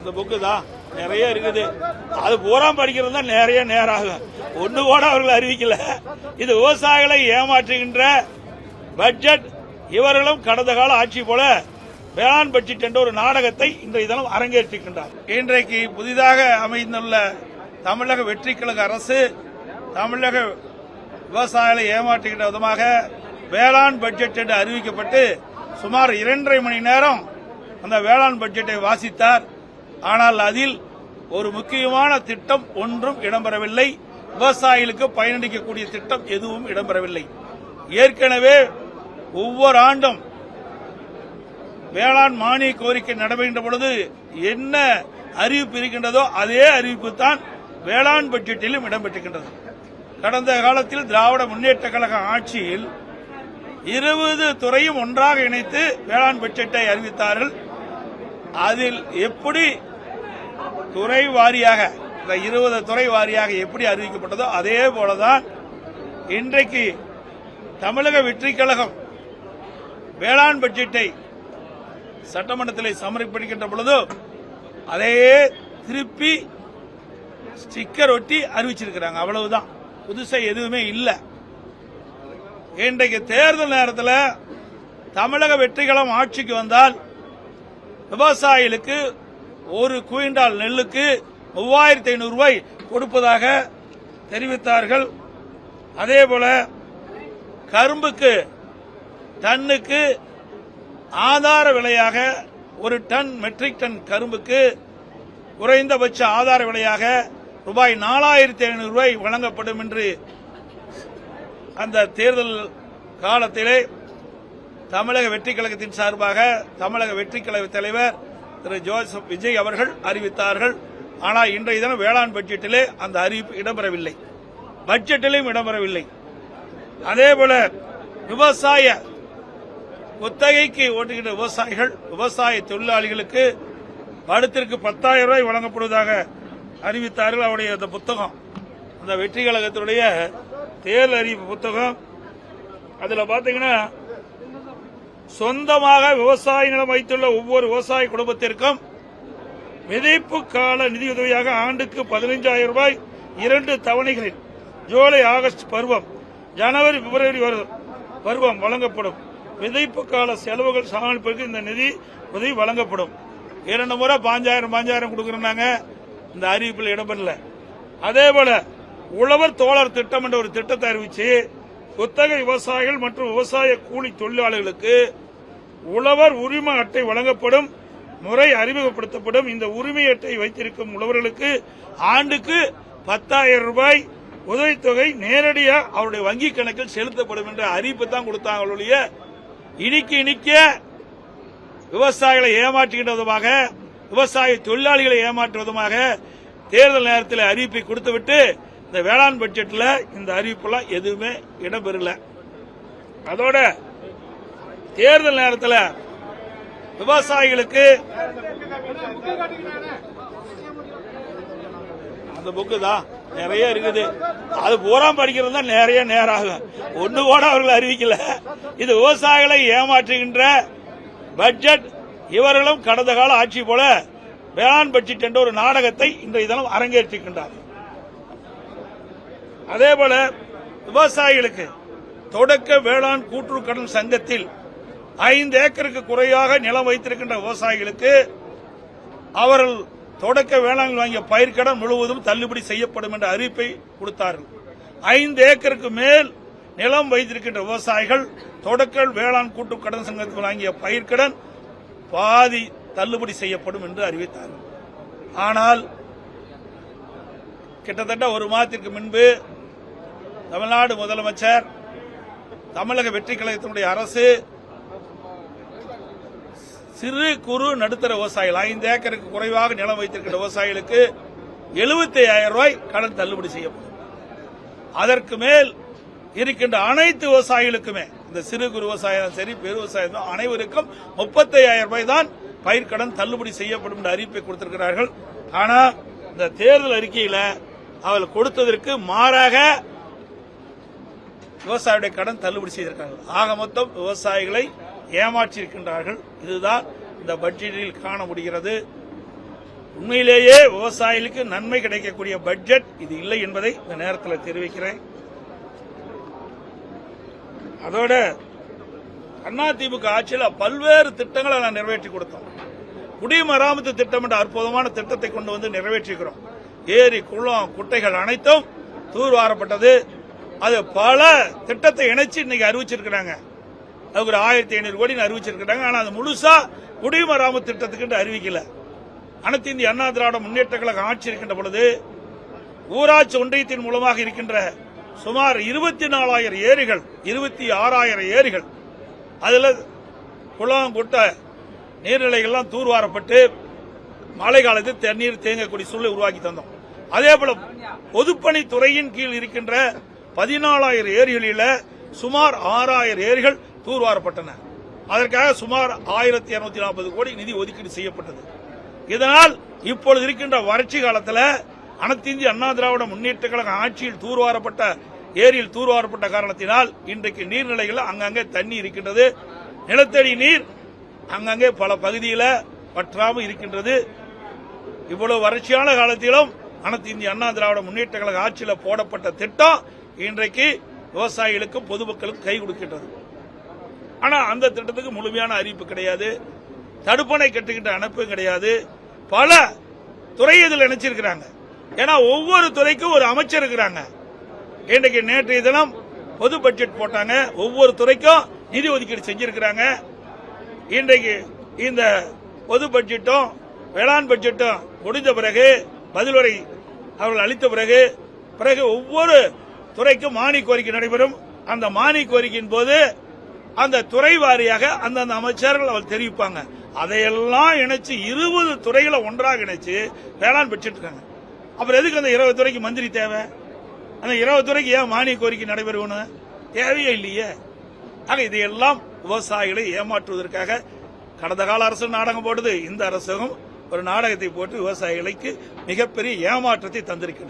இந்த புக்கு தான் நிறைய இருக்குது. அது பூரா படிக்கிறது தான் நிறைய நேரம் ஆகும். ஒண்ணு கூட அவர்கள் அறிவிக்கல. இது விவசாயிகளை ஏமாற்றுகின்ற பட்ஜெட். இவர்களும் கடந்த கால ஆட்சி போல வேளாண் பட்ஜெட் என்ற ஒரு நாடகத்தை இன்றைய தினம் அரங்கேற்றிருக்கின்றார். இன்றைக்கு புதிதாக அமைந்துள்ள தமிழக வெற்றி கழக அரசு தமிழக விவசாயிகளை ஏமாற்றுகின்ற விதமாக வேளாண் பட்ஜெட் என்று அறிவிக்கப்பட்டு சுமார் 2.5 மணி நேரம் அந்த வேளாண் பட்ஜெட்டை வாசித்தார். ஆனால் அதில் ஒரு முக்கியமான திட்டம் ஒன்றும் இடம்பெறவில்லை. விவசாயிகளுக்கு பயனளிக்கக்கூடிய திட்டம் எதுவும் இடம்பெறவில்லை. ஏற்கனவே ஒவ்வொரு ஆண்டும் வேளாண் மானிய கோரிக்கை நடைபெறுகின்ற பொழுது என்ன அறிவிப்பு இருக்கின்றதோ அதே அறிவிப்பு தான் வேளாண் பட்ஜெட்டிலும் இடம்பெற்றிருக்கின்றது. கடந்த காலத்தில் திராவிட முன்னேற்ற கழக ஆட்சியில் 20 துறையும் ஒன்றாக இணைத்து வேளாண் பட்ஜெட்டை அறிவித்தார்கள். அதில் எப்படி துறை வாரியாக இந்த 20 துறை வாரியாக எப்படி அறிவிக்கப்பட்டதோ அதே போலதான் இன்றைக்கு தமிழக வெற்றி கழகம் வேளாண் பட்ஜெட்டை சட்டமன்றத்தில் சமர்ப்பிக்கின்ற பொழுது அதையே திருப்பி ஸ்டிக்கர் ஒட்டி அறிவிச்சிருக்கிறாங்க. அவ்வளவுதான், புதுசா எதுவுமே இல்லை. இன்றைக்கு தேர்தல் நேரத்தில் தமிழக வெற்றி கழகம் ஆட்சிக்கு வந்தால் விவசாயிகளுக்கு ஒரு குவிண்டால் நெல்லுக்கு 3500 ரூபாய் கொடுப்பதாக தெரிவித்தார்கள். அதேபோல கரும்புக்கு டன்னுக்கு ஆதார விலையாக ஒரு டன் மெட்ரிக் டன் கரும்புக்கு குறைந்தபட்ச ஆதார விலையாக ரூபாய் 4500 ரூபாய் வழங்கப்படும் என்று அந்த தேர்தல் காலத்திலே தமிழக வெற்றி கழகத்தின் சார்பாக தமிழக வெற்றி கழக தலைவர் திரு ஜோசப் விஜய் அவர்கள் அறிவித்தார்கள். ஆனால் இன்றைய தினம் வேளாண் பட்ஜெட்டிலே அந்த அறிவிப்பு இடம்பெறவில்லை, பட்ஜெட்டிலும் இடம்பெறவில்லை. அதேபோல விவசாய குத்தகைக்கு ஓட்டுகின்ற விவசாயிகள் விவசாய தொழிலாளிகளுக்கு வருடத்திற்கு 10,000 ரூபாய் வழங்கப்படுவதாக அறிவித்தார்கள். அவருடைய அந்த புத்தகம், அந்த வெற்றி கழகத்தினுடைய தேர்தல் அறிவிப்பு புத்தகம், அதுல பாத்தீங்கன்னா சொந்தமாக விவசாய நிலம் வைத்துள்ள ஒவ்வொரு விவசாய குடும்பத்திற்கும் விதைப்பு கால நிதியுதவியாக ஆண்டுக்கு 15,000 ரூபாய் 2 தவணைகளில் ஜூலை ஆகஸ்ட் பருவம் ஜனவரி பிப்ரவரி பருவம் வழங்கப்படும். விதைப்பு கால செலவுகள் சமாளிப்பதற்கு இந்த நிதி உதவி வழங்கப்படும். 2 முறை 5,000 கொடுக்கறாங்க. இந்த அறிவிப்பில் இடம்பெறல. அதேபோல உழவர் தோழர் திட்டம் என்ற ஒரு திட்டத்தை அறிவிச்சு குத்தகை விவசாயிகள் மற்றும் விவசாய கூலி தொழிலாளர்களுக்கு உழவர் உரிமை அட்டை வழங்கப்படும் முறை அறிமுகப்படுத்தப்படும். இந்த உரிமை அட்டை வைத்திருக்கும் உழவர்களுக்கு ஆண்டுக்கு 10,000 ரூபாய் உதவித்தொகை நேரடியாக அவருடைய வங்கி கணக்கில் செலுத்தப்படும் என்ற அறிவிப்பு தான் கொடுத்தாங்க. இனிக்க விவசாயிகளை ஏமாற்றுகின்ற விதமாக விவசாய தொழிலாளிகளை ஏமாற்றுவதுமாக தேர்தல் நேரத்தில் அறிவிப்பை கொடுத்துவிட்டு இந்த வேளாண் பட்ஜெட்ல இந்த அறிவிப்புலாம் எதுவுமே இடம்பெறல. அதோட தேர்தல் நேரத்தில் விவசாயிகளுக்கு அந்த புக்கு தான் நிறைய இருக்குது. அது பூரா படிக்கிறது தான் நிறைய நேரம் ஆகும். ஒண்ணு கூட அவர்கள் அறிவிக்கல. இது விவசாயிகளை ஏமாற்றுகின்ற பட்ஜெட். இவர்களும் கடந்த கால ஆட்சி போல வேளாண் பட்ஜெட் என்ற ஒரு நாடகத்தை இன்றைய தினம் அரங்கேற்றிருக்கின்றார். அதேபோல விவசாயிகளுக்கு தொடக்க வேளாண் கூட்டுறவு கடன் சங்கத்தில் 5 ஏக்கருக்கு குறையாக நிலம் வைத்திருக்கின்ற விவசாயிகளுக்கு அவர்கள் தொடக்க வேளாண் வாங்கிய பயிர்க்கடன் முழுவதும் தள்ளுபடி செய்யப்படும் என்ற அறிவிப்பை கொடுத்தார்கள். 5 ஏக்கருக்கு மேல் நிலம் வைத்திருக்கின்ற விவசாயிகள் தொடக்க வேளாண் கூட்டுறவு கடன் சங்கத்தில் வாங்கிய பயிர்க்கடன் பாதி தள்ளுபடி செய்யப்படும் என்று அறிவித்தார்கள். ஆனால் கிட்டத்தட்ட 1 மாதத்திற்கு முன்பு தமிழ்நாடு முதலமைச்சர் தமிழக வெற்றி கழகத்தினுடைய அரசு சிறு குறு நடுத்தர விவசாயிகள் 5 ஏக்கருக்கு குறைவாக நிலம் வைத்திருக்கின்ற விவசாயிகளுக்கு 75,000 ரூபாய் கடன் தள்ளுபடி செய்யப்படும். அதற்கு மேல் இருக்கின்ற அனைத்து விவசாயிகளுக்குமே இந்த சிறு குறு விவசாயம் சரி பெரு விவசாயம் அனைவருக்கும் 35,000 ரூபாய் தான் பயிர்க்கடன் தள்ளுபடி செய்யப்படும் என்ற அறிவிப்பை கொடுத்திருக்கிறார்கள். ஆனா இந்த தேர்தல் அறிக்கையில் அவர்கள் கொடுத்ததற்கு மாறாக விவசாயியுடைய கடன் தள்ளுபடி செய்திருக்கிறார்கள். ஆக மொத்தம் விவசாயிகளை ஏமாற்றியிருக்கின்றார்கள். இதுதான் இந்த பட்ஜெட்டில் காண முடிகிறது. உண்மையிலேயே விவசாயிகளுக்கு நன்மை கிடைக்கக்கூடிய பட்ஜெட் இது இல்லை என்பதை இந்த நேரத்தில் தெரிவிக்கிறேன். அதோட அதிமுக ஆட்சியில் பல்வேறு திட்டங்களை நான் நிறைவேற்றி கொடுத்தோம். குடிமராமத்து திட்டம் என்ற அற்புதமான திட்டத்தை கொண்டு வந்து நிறைவேற்றிக்கிறோம். ஏரி, குளம், குட்டைகள் அனைத்தும் தூர்வாரப்பட்டது. அது பல திட்டத்தை இணைச்சு இன்னைக்கு அறிவிச்சிருக்கிறாங்க. அதுக்கு ஒரு 1500 கோடி அறிவிச்சிருக்கிறாங்க. ஆனா அது முழுசா குடிமராமத்து திட்டத்துக்கு அறிவிக்கல. அனைத்து இந்திய அண்ணா திராவிட முன்னேற்ற கழக ஆட்சி இருக்கின்ற பொழுது ஊராட்சி ஒன்றியத்தின் மூலமாக இருக்கின்ற சுமார் 24,000 ஏரிகள், 26,000 ஏரிகள், அதுல குளம், குட்டை, நீர்நிலைகள்லாம் தூர்வாரப்பட்டு மழை காலத்தில் தண்ணீர் தேங்கக்கூடிய சூழலை உருவாக்கி தந்தோம். அதே போல பொதுப்பணித்துறையின் கீழ் இருக்கின்ற 14,000 ஏரிகளில் சுமார் 6,000 ஏரிகள் தூர்வாரப்பட்டன. அதற்காக சுமார் 1,240 கோடி நிதி ஒதுக்கீடு செய்யப்பட்டது. இதனால் இப்பொழுது இருக்கின்ற வறட்சி காலத்தில் அனைத்து இந்திய அண்ணா திராவிட முன்னேற்ற கழக ஆட்சியில் தூர்வாரப்பட்ட ஏரியில் தூர்வாரப்பட்ட காரணத்தினால் இன்றைக்கு நீர்நிலைகள் அங்கங்கே தண்ணி இருக்கின்றது. நிலத்தடி நீர் அங்கங்கே பல பகுதியில் பற்றாமல் இருக்கின்றது. இவ்வளவு வறட்சியான காலத்திலும் அனைத்து இந்திய அண்ணா திராவிட முன்னேற்ற கழக ஆட்சியில் போடப்பட்ட திட்டம் இன்றைக்கு விவசாயிகளுக்கும் பொதுமக்களுக்கும் கை கொடுக்கின்றது. ஆனா அந்த திட்டத்துக்கு முழுமையான அறிவிப்பு கிடையாது. தடுப்பணை கட்டுகின்ற அமைப்பும் கிடையாது. பல துறை இதில் இணைச்சிருக்கிறாங்க. ஏன்னா ஒவ்வொரு துறைக்கும் ஒரு அமைச்சர் இருக்கிறாங்க. இன்றைக்கு நேற்றைய தினம் பொது பட்ஜெட் போட்டாங்க. ஒவ்வொரு துறைக்கும் நிதி ஒதுக்கீடு செஞ்சிருக்கிறாங்க. இன்றைக்கு இந்த பொது பட்ஜெட்டும் வேளாண் பட்ஜெட்டும் முடிந்த பிறகு பதிலுரை அவர்கள் அளித்த பிறகு ஒவ்வொரு துறைக்கும் மானிய கோரிக்கை நடைபெறும். அந்த மானிய கோரிக்கையின் போது அந்த துறை வாரியாக அந்தந்த அமைச்சர்கள் அவர் தெரிவிப்பாங்க. அதையெல்லாம் இணைச்சு 20 துறைகளை ஒன்றாக இணைச்சு வேளாண் பட்ஜெட் இருக்காங்க. அப்புறம் எதுக்கு அந்த 20 துறைக்கு மந்திரி தேவை? அந்த 20 துறைக்கு ஏன் மானிய கோரிக்கை நடைபெறும்? தேவையே இல்லையே. ஆக இதையெல்லாம் விவசாயிகளை ஏமாற்றுவதற்காக கடந்த கால அரசு நாடகம் போட்டது. இந்த அரசும் ஒரு நாடகத்தை போட்டு விவசாயிகளுக்கு மிகப்பெரிய ஏமாற்றத்தை தந்திருக்கிறது.